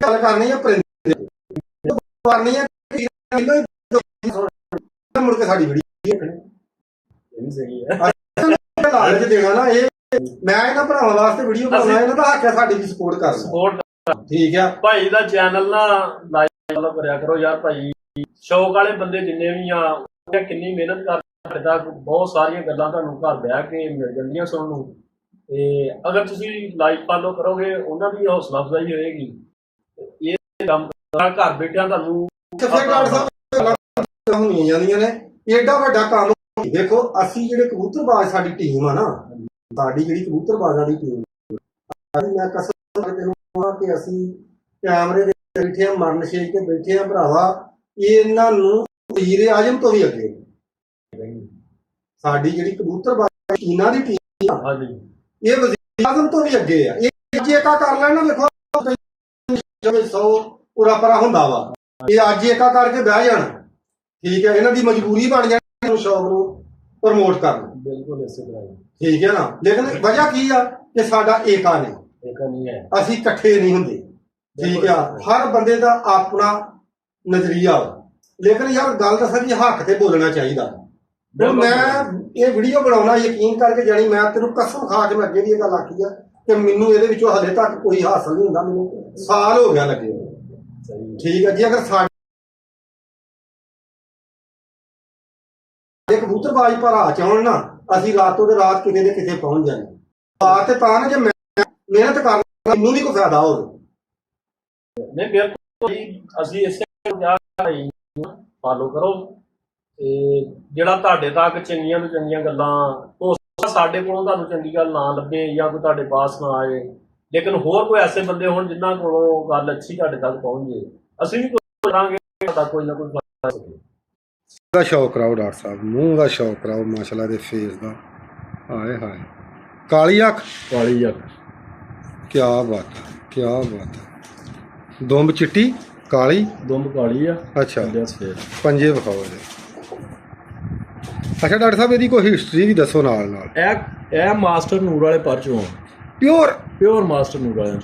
ਗੱਲ ਕਰਨੀ ਆ ਪਰਿੰਦੇ ਕਰਨੀ ਆ, ਮੁੜ ਕੇ ਸਾਡੀ ਵੀਡੀਓ ਇਹ ਵੀ ਸਹੀ ਹੈ, ਲਾਲਚ ਦੇਣਾ ਨਾ। ਇਹ ਮੈਂ ਇਹਨਾਂ ਭਰਾਵਾਂ ਵਾਸਤੇ ਵੀਡੀਓ ਬਣਾਉਣਾ, ਇਹਨਾਂ ਦਾ ਹੱਕ ਹੈ ਸਾਡੀ ਵੀ ਸਪੋਰਟ ਕਰਨਾ। ਠੀਕ ਆ ਭਾਈ, ਦਾ ਚੈਨਲ ਨਾ ਲਾਈਕ ਫੋਲੋ ਕਰਿਆ ਕਰੋ ਯਾਰ ਭਾਈ। ਸ਼ੌਕ ਵਾਲੇ ਬੰਦੇ ਜਿੰਨੇ ਵੀ ਆ, ਕਿੰਨੀ ਮਿਹਨਤ ਕਰਦੇ, ਬਹੁਤ ਸਾਰੀਆਂ ਗੱਲਾਂ ਤੁਹਾਨੂੰ ਘਰ ਬਹਿ ਕੇ ਮਿਲ ਜਾਂਦੀਆਂ ਸੁਣਨ ਨੂੰ, ਤੇ ਅਗਰ ਤੁਸੀਂ ਲਾਈਕ ਫੋਲੋ ਕਰੋਗੇ ਉਹਨਾਂ ਦੀ ਹੌਸਲਾ ਅਫਜ਼ਾਈ ਹੋਏਗੀ। ਇਹ ਕੰਮ ਘਰ ਬੈਠਿਆਂ ਤੁਹਾਨੂੰ ਹੋਈਆਂ ਜਾਂਦੀਆਂ ਨੇ, ਏਡਾ ਵੱਡਾ ਕੰਮ ਦੇਖੋ ਅਸੀਂ ਜਿਹੜੇ ਕਬੂਤਰਬਾਜ਼ ਸਾਡੀ ਟੀਮ ਆ ਨਾ, ਸਾਡੀ ਜਿਹੜੀ ਕਬੂਤਰਬਾਜ਼ਾਂ ਦੀ ਟੀਮ, ਮੈਂ ਕਸਮ ਤੈਨੂੰ ਕਹਾਂ ਕਿ ਅਸੀਂ ਕੈਮਰੇ ਦੇ ਬੈਠੇ ਆ, ਮਰਨ ਸ਼ੇਕ ਤੇ ਬੈਠੇ ਆ ਭਰਾਵਾ, ਇਹਨਾਂ ਨੂੰ ਵਜ਼ੀਰ ਆਜ਼ਮ ਤੋਂ ਵੀ ਅੱਗੇ ਸਾਡੀ ਜਿਹੜੀ ਕਬੂਤਰਬਾਜ਼ ਟੀਮਾਂ ਦੀ ਟੀਮ ਆ, ਇਹ ਵਜ਼ੀਰ ਆਜ਼ਮ ਤੋਂ ਵੀ ਅੱਗੇ ਆ। ਇਹ ਅੱਜ ਏਕਾ ਕਰ ਲੈਣ ਨਾ, ਦੇਖੋ 100 ਉਰਾ ਪਰਾ ਹੁੰਦਾ ਵਾ, ਇਹ ਅੱਜ ਏਕਾ ਕਰਕੇ ਬਹਿ ਜਾਣ, ਠੀਕ ਹੈ, ਇਹਨਾਂ ਦੀ ਮਜਬੂਰੀ ਬਣ ਜਾਣੀ ਸ਼ੌਕ ਨੂੰ ਪ੍ਰਮੋਟ ਕਰਨਾ। ਬਿਲਕੁਲ ਇਸੇ ਤਰ੍ਹਾਂ ਠੀਕ ਹੈ ਨਾ, ਲੇਕਿਨ ਵਜ੍ਹਾ ਕੀ ਆ ਕਿ ਸਾਡਾ ਏਕਾ ਨਹੀਂ ਹੈ, ਅਸੀਂ ਇਕੱਠੇ ਨਹੀਂ ਹੁੰਦੇ। ਠੀਕ ਆ, ਹਰ ਬੰਦੇ ਦਾ ਆਪਣਾ ਨਜ਼ਰੀਆ ਵਾ, ਲੇਕਿਨ ਯਾਰ ਗੱਲ ਦੱਸਾਂ ਜੀ, ਹੱਕ ਤੇ ਬੋਲਣਾ ਚਾਹੀਦਾ। ਹੁਣ ਮੈਂ ਇਹ ਵੀਡੀਓ ਬਣਾਉਣਾ ਯਕੀਨ ਕਰਕੇ ਜਾਣੀ, ਮੈਂ ਤੈਨੂੰ ਕਸਮ ਖਾ ਕੇ ਮੈਂ ਅੱਗੇ ਵੀ ਇਹ ਗੱਲ ਆਖੀ ਆ ਕਿ ਮੈਨੂੰ ਇਹਦੇ ਵਿੱਚੋਂ ਹਲੇ ਤੱਕ ਕੋਈ ਹਾਸਲ ਨਹੀਂ ਹੁੰਦਾ, ਮੈਨੂੰ ਸਾਲ ਹੋ ਗਿਆ ਲੱਗੇ। ਠੀਕ ਹੈ ਜੀ, ਅਗਰ ਸਾਡੇ ਕਬੂਤਰਬਾਜ਼ ਭਰਾ ਚਾਹੁਣ ਨਾ, ਅਸੀਂ ਰਾਤੋਂ ਦੇ ਰਾਤ ਕਿਤੇ ਦੇ ਕਿਤੇ ਪਹੁੰਚ ਜਾਂਦੇ। ਬਾਤ ਤੇ ਤਾਂ ਨਾ ਜੇ ਮੈਂ ਮਿਹਨਤ ਕਰਨਾ, ਮੈਨੂੰ ਵੀ ਕੋਈ ਫਾਇਦਾ ਹੋਵੇ। ਨਹੀਂ ਬਿਲਕੁਲ, ਅਸੀਂ ਇਸੇ ਫਾਲੋ ਕਰੋ ਤੇ ਜਿਹੜਾ ਤੁਹਾਡੇ ਤੱਕ ਚੰਗੀਆਂ ਤੋਂ ਚੰਗੀਆਂ ਗੱਲਾਂ, ਹੋ ਸਾਡੇ ਕੋਲੋਂ ਤੁਹਾਨੂੰ ਚੰਗੀ ਗੱਲ ਨਾ ਲੱਭੇ ਜਾਂ ਕੋਈ ਤੁਹਾਡੇ ਪਾਸ ਨਾ ਆਏ, ਲੇਕਿਨ ਹੋਰ ਕੋਈ ਐਸੇ ਬੰਦੇ ਹੋਣ ਜਿਨ੍ਹਾਂ ਕੋਲੋਂ ਗੱਲ ਅੱਛੀ ਤੁਹਾਡੇ ਤੱਕ ਪਹੁੰਚ ਜੇ, ਅਸੀਂ ਵੀ ਕੋਈ ਕਰਾਂਗੇ, ਤੁਹਾਡਾ ਕੋਈ ਨਾ ਕੋਈ ਫਾਇਦਾ ਸਕੇ। ਦਾ ਸ਼ੌਕ ਕਰਾਓ ਡਾਕਟਰ ਸਾਹਿਬ, ਮੂੰਹ ਦਾ ਸ਼ੌਕ ਕਰਾਓ ਮਾਸ਼ਾਅੱਲਾ ਦੇ ਫੇਸ ਦਾ, ਹਾਏ ਹਾਏ, ਕਾਲੀ ਅੱਖ, ਕੀ ਬਾਤ ਹੈ, ਕੀ ਬਾਤ ਹੈ। ਦੁੰਬ ਚਿੱਟੀ ਕਾਲੀ, ਦੁੰਬ ਕਾਲੀ ਆ, ਅੱਛਾ, ਪੰਜੇ ਵਿਖਾਓ ਜੀ। ਅੱਛਾ ਡਾਕਟਰ ਸਾਹਿਬ, ਇਹਦੀ ਕੋਈ ਹਿਸਟਰੀ ਵੀ ਦੱਸੋ ਨਾਲ ਨਾਲ। ਇਹ ਮਾਸਟਰ ਨੂਰ ਵਾਲੇ ਪਰ ਚੋਂ ਪਿਓਰ ਮਾਸਟਰ ਨੂਰ ਵਾਲੇ,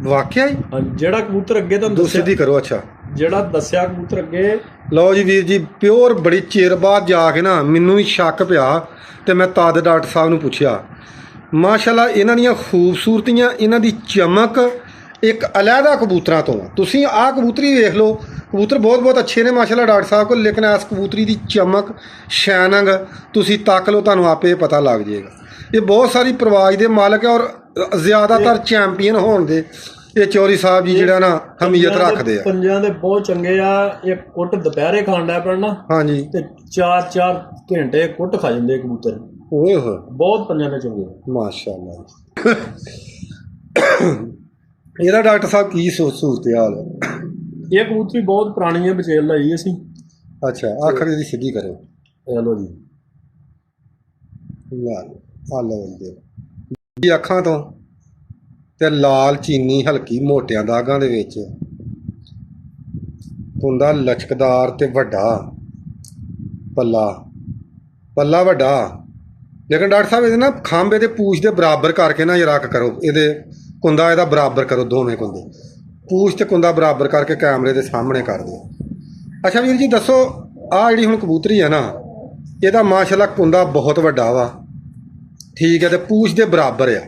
ਵਾਕਿਆ ਹੀ। ਜਿਹੜਾ ਕਬੂਤਰ ਅੱਗੇ ਤੁਹਾਨੂੰ ਦੱਸਿਆ ਦੀ ਕਰੋ। ਅੱਛਾ, ਜਿਹੜਾ ਦੱਸਿਆ ਕਬੂਤਰ ਅੱਗੇ, ਲਓ ਜੀ ਵੀਰ ਜੀ, ਪਿਓਰ ਬੜੀ ਚਿਰ ਬਾਅਦ ਜਾ ਕੇ ਨਾ ਮੈਨੂੰ ਵੀ ਸ਼ੱਕ ਪਿਆ ਤੇ ਮੈਂ ਤਦ ਡਾਕਟਰ ਸਾਹਿਬ ਨੂੰ ਪੁੱਛਿਆ। ਮਾਸ਼ਾਅੱਲਾ ਇਹਨਾਂ ਦੀਆਂ ਖੂਬਸੂਰਤੀਆਂ, ਇਹਨਾਂ ਦੀ ਚਮਕ ਇੱਕ ਅਲੱਗਾ ਕਬੂਤਰਾਂ ਤੋਂ। ਤੁਸੀਂ ਆਹ ਕਬੂਤਰੀ ਵੇਖ ਲਓ, ਕਬੂਤਰ ਬਹੁਤ ਅੱਛੇ ਨੇ ਮਾਸ਼ਾਅੱਲਾ ਡਾਕਟਰ ਸਾਹਿਬ ਕੋਲ, ਲੇਕਿਨ ਇਸ ਕਬੂਤਰੀ ਦੀ ਚਮਕ, ਸ਼ਾਇਨਿੰਗ ਤੁਸੀਂ ਤੱਕ ਲਓ, ਤੁਹਾਨੂੰ ਆਪੇ ਪਤਾ ਲੱਗ ਜਾਏਗਾ। ਇਹ ਬਹੁਤ ਸਾਰੀ ਪਰਵਾਜ਼ ਦੇ ਮਾਲਕ ਹੈ ਔਰ ਜ਼ਿਆਦਾਤਰ ਚੈਂਪੀਅਨ ਹੋਣ ਦੇ ਇਹ ਚੌਰੀ ਸਾਹਿਬ ਜੀ ਜਿਹੜਾ ਨਾ ਹਮੀਅਤ ਰੱਖਦੇ ਆ। ਪੰਜਾਂ ਦੇ ਬਹੁਤ ਚੰਗੇ ਆ। ਇੱਕ ਕੁੱਟ ਦੁਪਹਿਰੇ ਖਾਂਦਾ ਪੈਣਾ, ਹਾਂਜੀ, ਤੇ 4-4 ਘੰਟੇ ਕੁੱਟ ਖਾ ਜਾਂਦੇ ਕਬੂਤਰ। ਓਏ ਹੋਏ, ਬਹੁਤ ਪੰਜਾਂ ਦੇ ਚੰਗੇ ਮਾਸ਼ਾਅੱਲਾ। ਇਹਦਾ ਡਾਕਟਰ ਸਾਹਿਬ ਕੀ ਸੂਰਤ ਹਾਲ ਹੈ? ਇਹ ਕਬੂਤਰੀ ਬਹੁਤ ਪੁਰਾਣੀ ਹੈ, ਬਚੇਲ ਲਾਈ ਅਸੀਂ। ਅੱਛਾ, ਆਖਰ ਇਹਦੀ ਸਿੱਧੀ ਕਰੋ। ਚਲੋ ਜੀ, ਲਓ ਜੀ, ਅੱਖਾਂ ਤੋਂ ਤੇ ਲਾਲ ਚੀਨੀ ਹਲਕੀ ਮੋਟਿਆਂ ਦਾਗਾਂ ਦੇ ਵਿੱਚ, ਕੁੰਦਾ ਲਚਕਦਾਰ ਤੇ ਵੱਡਾ, ਪੱਲਾ ਵੱਡਾ, ਲੇਕਿਨ ਡਾਕਟਰ ਸਾਹਿਬ ਇਹਦੇ ਨਾ ਖੰਭ ਇਹਦੇ ਪੂਛ ਦੇ ਬਰਾਬਰ ਕਰਕੇ ਨਾ ਜਰਾ ਕਰੋ, ਇਹਦੇ ਕੁੰਦਾ ਇਹਦਾ ਬਰਾਬਰ ਕਰੋ, ਦੋਵੇਂ ਕੁੰਦੇ ਪੂਛ ਤੇ ਕੁੰਦਾ ਬਰਾਬਰ ਕਰਕੇ ਕੈਮਰੇ ਦੇ ਸਾਹਮਣੇ ਕਰ ਦਿਓ। ਅੱਛਾ ਵੀਰ ਜੀ ਦੱਸੋ, ਆਹ ਜਿਹੜੀ ਹੁਣ ਕਬੂਤਰੀ ਹੈ ਨਾ, ਇਹਦਾ ਮਾਸ਼ਾਅੱਲਾ ਕੁੰਦਾ ਬਹੁਤ ਵੱਡਾ ਵਾ, ਠੀਕ ਹੈ, ਤੇ ਪੂਛ ਦੇ ਬਰਾਬਰ ਆ।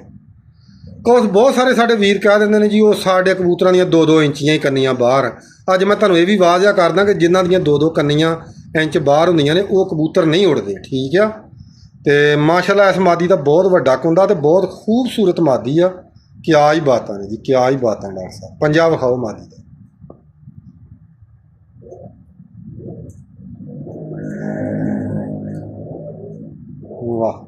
ਕੁਝ ਬਹੁਤ ਸਾਰੇ ਸਾਡੇ ਵੀਰ ਕਹਿ ਦਿੰਦੇ ਨੇ ਜੀ ਉਹ ਸਾਡੇ ਕਬੂਤਰਾਂ ਦੀਆਂ 2-2 ਇੰਚੀਆਂ ਹੀ ਕੰਨੀਆਂ ਬਾਹਰ। ਅੱਜ ਮੈਂ ਤੁਹਾਨੂੰ ਇਹ ਵੀ ਵਾਜ਼ਿਆ ਕਰਦਾ ਕਿ ਜਿਨ੍ਹਾਂ ਦੀਆਂ 2-2 ਕੰਨੀਆਂ ਇੰਚ ਬਾਹਰ ਹੁੰਦੀਆਂ ਨੇ ਉਹ ਕਬੂਤਰ ਨਹੀਂ ਉੜਦੇ, ਠੀਕ ਆ। ਤੇ ਮਾਸ਼ਾਅੱਲਾ ਇਸ ਮਾਦੀ ਦਾ ਬਹੁਤ ਵੱਡਾ ਕੁੰਦਾ ਤੇ ਬਹੁਤ ਖੂਬਸੂਰਤ ਮਾਦੀ ਆ। ਕਿਆ ਹੀ ਬਾਤਾਂ ਨੇ ਜੀ, ਕਿਆ ਹੀ ਬਾਤਾਂ ਡਾਕਟਰ ਸਾਹਿਬ। ਪੰਜਾ ਵਿਖਾਓ ਮਾਦੀ ਦਾ। ਵਾਹ,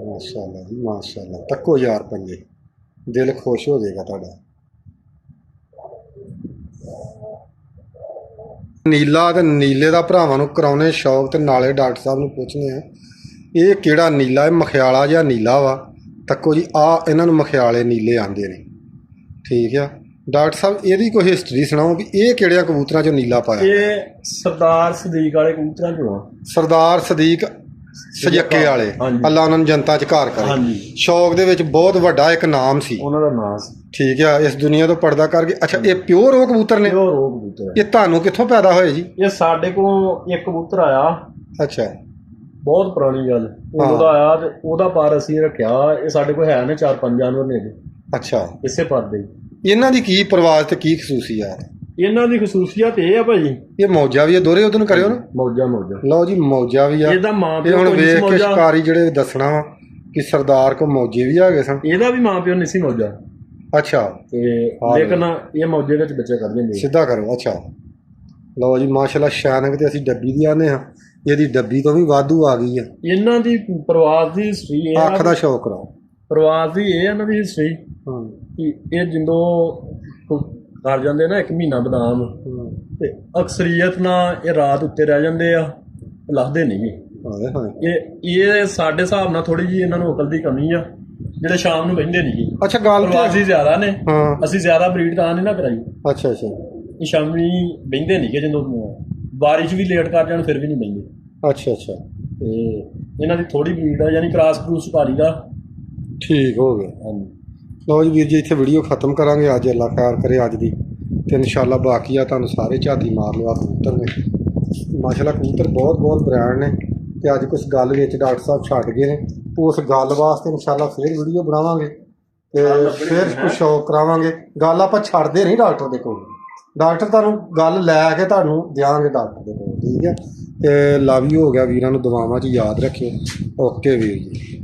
ਮਾਸ਼ਾਅੱਲਾ ਜੀ, ਮਾਸ਼ਾਅੱਲਾ। ਤੱਕੋ ਯਾਰ ਪੰਜੇ, ਦਿਲ ਖੁਸ਼ ਹੋ ਜਾਏਗਾ ਤੁਹਾਡਾ। ਨੀਲਾ ਤੇ ਨੀਲੇ ਦਾ ਭਰਾਵਾਂ ਨੂੰ ਕਰਾਉਣੇ ਸ਼ੌਕ, ਤੇ ਨਾਲੇ ਡਾਕਟਰ ਸਾਹਿਬ ਨੂੰ ਪੁੱਛਦੇ ਆ ਇਹ ਕਿਹੜਾ ਨੀਲਾ ਹੈ? ਮਖਿਆਲਾ ਜਿਹਾ ਨੀਲਾ ਵਾ। ਤੱਕੋ ਜੀ, ਆ ਇਹਨਾਂ ਨੂੰ ਮਖਿਆਲੇ ਨੀਲੇ ਆਂਦੇ ਨੇ, ਠੀਕ ਆ। ਡਾਕਟਰ ਸਾਹਿਬ ਇਹਦੀ ਕੋਈ ਹਿਸਟਰੀ ਸੁਣਾਓ ਵੀ ਇਹ ਕਿਹੜਿਆਂ ਕਬੂਤਰਾਂ 'ਚੋਂ ਨੀਲਾ ਪਾਇਆ? ਇਹ ਸਰਦਾਰ ਸਦੀਕ ਵਾਲੇ ਕਬੂਤਰਾਂ 'ਚੋਂ ਆ। ਸਰਦਾਰ ਸਦੀਕ ਸਜੱਕੇ ਵਾਲੇ, ਅੱਲਾ ਉਹਨਾਂ ਨੂੰ ਜਨਤਾ 'ਚ ਘਰ ਕਰੇ। ਸ਼ੌਕ ਦੇ ਵਿੱਚ ਬਹੁਤ ਵੱਡਾ ਇੱਕ ਨਾਮ ਸੀ ਉਹਨਾਂ ਦਾ, ਨਾਮ ਸੀ, ਠੀਕ ਆ, ਇਸ ਦੁਨੀਆ ਤੋਂ ਪਰਦਾ ਕਰਕੇ। ਅੱਛਾ, ਇਹ ਪਿਓਰ ਉਹ ਕਬੂਤਰ ਨੇ? ਪਿਓਰ ਉਹ ਕਬੂਤਰ। ਇਹ ਤੁਹਾਨੂੰ ਕਿੱਥੋਂ ਪੈਦਾ ਹੋਏ ਜੀ? ਇਹ ਸਾਡੇ ਕੋਲ ਇੱਕ ਕਬੂਤਰ ਆਇਆ। ਅੱਛਾ, ਬਹੁਤ ਪੁਰਾਣੀ ਗੱਲ, ਉਹਦਾ ਆਇਆ ਤੇ ਉਹਦਾ ਪਰ ਅਸੀਂ ਰੱਖਿਆ। ਇਹ ਸਾਡੇ ਕੋਲ ਹੈ ਨੇ 4-5 ਜਾਨਵਰ ਨੇ। ਅੱਛਾ, ਇਸੇ ਪਰ ਦੇ। ਇਹਨਾਂ ਦੀ ਕੀ ਪਰਵਾਜ਼ ਤੇ ਕੀ ਖਸੂਸੀਅਤ? ਇਹਨਾਂ ਦੀ ਖਸੂਸੀਅਤ ਇਹ ਆ ਭਾਜੀ, ਇਹ ਮੌਜਾ ਵੀ ਆ, ਦੋਹਰੇ ਉਹਦੇ ਨੂੰ ਕਰਿਓ ਨਾ, ਮੌਜਾ। ਲਓ ਜੀ, ਮੌਜਾ ਵੀ ਆ। ਇਹਦਾ ਮਾਂ ਪਿਓ ਹੁਣ ਵੇਖ ਕੇ ਸ਼ਿਕਾਰੀ ਜਿਹੜੇ ਦੱਸਣਾ ਵਾ ਕਿ ਸਰਦਾਰ ਕੋ ਮੌਜੇ ਵੀ ਆ ਗਏ ਸਨ। ਇਹਦਾ ਵੀ ਮਾਂ ਪਿਓ ਨਹੀਂ ਸੀ ਮੌਜਾ। ਅੱਛਾ, ਤੇ ਲੇਕਿਨ ਇਹ ਮੌਜੇ ਵਿੱਚ ਬੱਚੇ ਕਰ ਜਾਂਦੇ। ਸਿੱਧਾ ਕਰੋ। ਅੱਛਾ, ਲਓ ਜੀ ਮਾਸ਼ਾਅੱਲਾ ਸ਼ਾਨਕ ਤੇ ਅਸੀਂ ਡੱਬੀ ਦੀ ਆਨੇ ਹਾਂ, ਇਹਦੀ ਡੱਬੀ ਤੋਂ ਵੀ ਵਾਧੂ ਆ ਗਈ ਆ। ਇਹਨਾਂ ਦੀ ਪ੍ਰਵਾਸ ਦੀ ਹਿਸਟਰੀ ਇਹ ਅੱਖ ਦਾ ਸ਼ੌਕ ਕਰਾਓ। ਪ੍ਰਵਾਸ ਦੀ ਇਹ ਇਹਨਾਂ ਦੀ ਹਿਸਟਰੀ ਹਾਂ ਕਿ ਇਹ ਜਦੋਂ ਕਰ ਜਾਂਦੇ ਨਾ 1 ਮਹੀਨਾ ਬਦਾਮ ਤੇ ਅਕਸਰੀਅਤ ਨਾਲ ਇਹ ਰਾਤ ਉੱਤੇ ਰਹਿ ਜਾਂਦੇ ਆ, ਲੱਥਦੇ ਨਹੀਂ। ਹਾਏ ਹਾਏ ਇਹ ਸਾਡੇ ਹਿਸਾਬ ਨਾਲ ਥੋੜੀ ਜਿਹੀ ਇਹਨਾਂ ਨੂੰ ਅਕਲ ਦੀ ਕਮੀ ਆ, ਜਿਹੜੇ ਸ਼ਾਮ ਨੂੰ ਬਹਿੰਦੇ ਨਹੀਂ। ਅੱਛਾ ਗੱਲ ਪ੍ਰਵਾਸੀ ਜ਼ਿਆਦਾ ਨੇ, ਹਾਂ ਅਸੀਂ ਜ਼ਿਆਦਾ ਬਰੀਡ ਤਾਂ ਨਹੀਂ ਨਾ ਕਰਾਈ। ਅੱਛਾ ਅੱਛਾ ਇਹ ਸ਼ਾਮੀ ਬਹਿੰਦੇ ਨਹੀਂ, ਜਦੋਂ ਬਾਰਿਸ਼ ਵੀ ਲੇਟ ਕਰ ਜਾਣ ਫਿਰ ਵੀ ਨਹੀਂ ਬਹਿੰਦੇ। ਅੱਛਾ ਅੱਛਾ ਤੇ ਇਹਨਾਂ ਦੀ ਥੋੜੀ ਬਰੀਡ ਆ, ਯਾਨੀ ਕ੍ਰਾਸ ਕਰੂਸ ਪਾਰੀ ਦਾ। ਠੀਕ ਹੋ ਗਿਆ। ਹਾਂਜੀ ਲਓ ਜੀ ਵੀਰ ਜੀ ਇੱਥੇ ਵੀਡੀਓ ਖਤਮ ਕਰਾਂਗੇ ਅੱਜ, ਅੱਲਾ ਖੈਰ ਕਰੇ ਅੱਜ ਦੀ, ਤੇ ਇਨਸ਼ਾਅੱਲਾ ਬਾਕੀ ਆ ਤੁਹਾਨੂੰ ਸਾਰੇ ਝਾਤੀ ਮਾਰ ਲਿਆ ਕਬੂਤਰ ਨੇ। ਮਾਸ਼ਾਅੱਲਾ ਕਬੂਤਰ ਬਹੁਤ ਬਹੁਤ ਬ੍ਰਾਂਡ ਨੇ, ਤੇ ਅੱਜ ਕੁਝ ਗੱਲ ਵਿੱਚ ਡਾਕਟਰ ਸਾਹਿਬ ਛੱਡ ਗਏ ਨੇ, ਉਸ ਗੱਲ ਵਾਸਤੇ ਇਨਸ਼ਾਅੱਲਾ ਫਿਰ ਵੀਡੀਓ ਬਣਾਵਾਂਗੇ ਤੇ ਫਿਰ ਕੁਝ ਸ਼ੌਕ ਕਰਾਵਾਂਗੇ। ਗੱਲ ਆਪਾਂ ਛੱਡਦੇ ਨਹੀਂ ਡਾਕਟਰ ਦੇ ਕੋਲ, ਡਾਕਟਰ ਤੁਹਾਨੂੰ ਗੱਲ ਲੈ ਕੇ ਤੁਹਾਨੂੰ ਦਿਆਂਗੇ ਡਾਕਟਰ ਦੇ ਕੋਲ, ਠੀਕ ਹੈ। ਤੇ ਲਵ ਯੂ ਹੋ ਗਿਆ ਵੀਰਾਂ ਨੂੰ, ਦੁਆਵਾਂ 'ਚ ਯਾਦ ਰੱਖਿਓ। ਓਕੇ ਵੀਰ ਜੀ।